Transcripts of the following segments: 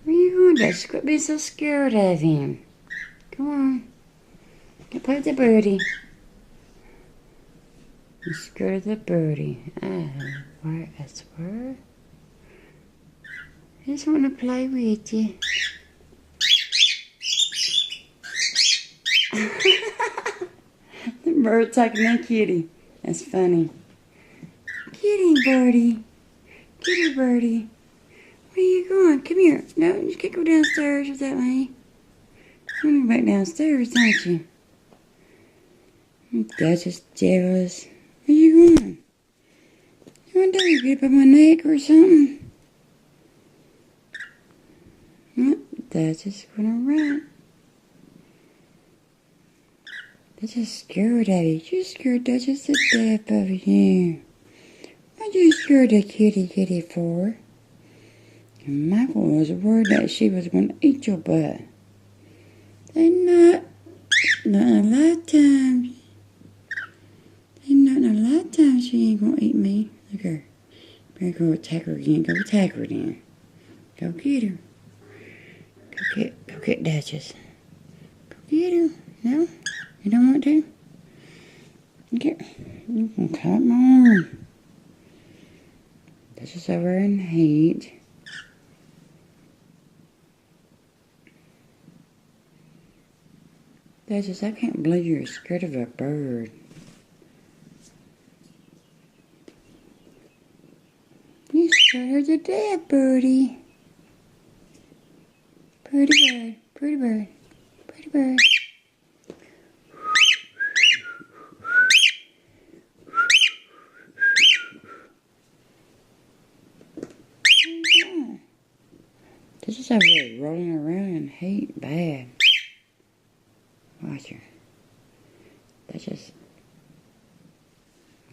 Where you going, Duchess? Quit being so scared of him. Come on. Go play with the birdie. You scared of the birdie. Where I swear. I just want to play with you. The bird talking to kitty. That's funny. Kitty birdie. Kitty birdie. Where you going? Come here. No, you can't go downstairs with that way. You're going back downstairs, aren't you? That's just jealous. Where you going? You want to get up on my neck or something? That's just gonna run. That's just scared of you. You scared Duchess to death of you. What you scared the kitty for? And Michael was worried that she was gonna eat your butt. They not a lot of times. They not a lot of times she ain't gonna eat me. Look at her. Better go attack her again. Go attack her then. Go get her. Go get Duchess. Go get her. No? You don't want to? Get her. You can cut my arm. Duchess over in heat. Duchess, I can't believe you're scared of a bird. You scared her to death, birdie. Pretty bird, pretty bird, pretty bird. This is over there rolling around in heat bad. Watch her. That's just...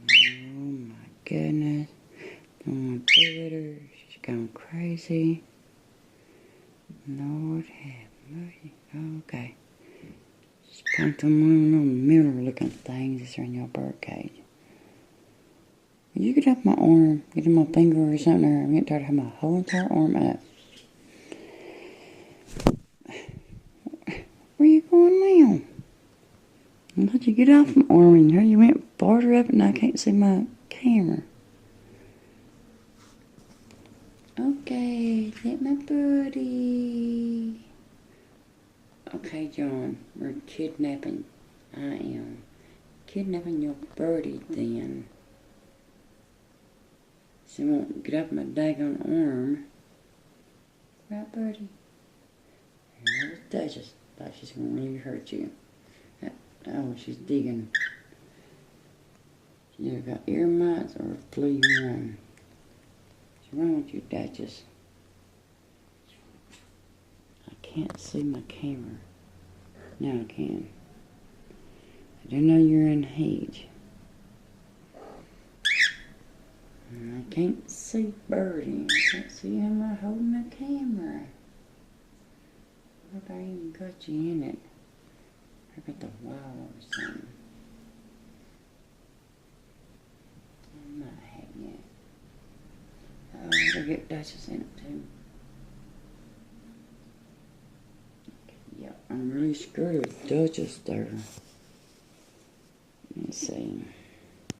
Oh my goodness. Don't want to do with her. She's going crazy. Lord have mercy. Okay. Just put them little mirror looking things that's in your bird cage. You get up my arm, get in my finger or something, or I'm getting tired of having my whole entire arm up. Where you going now? How'd you get off my arm and here you went farther up and I can't see my camera. Okay, get my birdie. Okay, John, we're kidnapping. I am kidnapping your birdie then. She won't get up my daggone arm. Right, birdie? There's Duchess. Duchess gonna really hurt you. Oh, she's digging. She either got ear mites or a flea one. What's wrong with you, Duchess? I can't see my camera. Now I can. I do know you're in heat. And I can't see birdie. I can't see him holding the camera. What if I even got you in it? I got the wall or something. I'm not having it. Oh, I gotta get Duchess in it too. Yeah, I'm really scared of Duchess there. Let me see.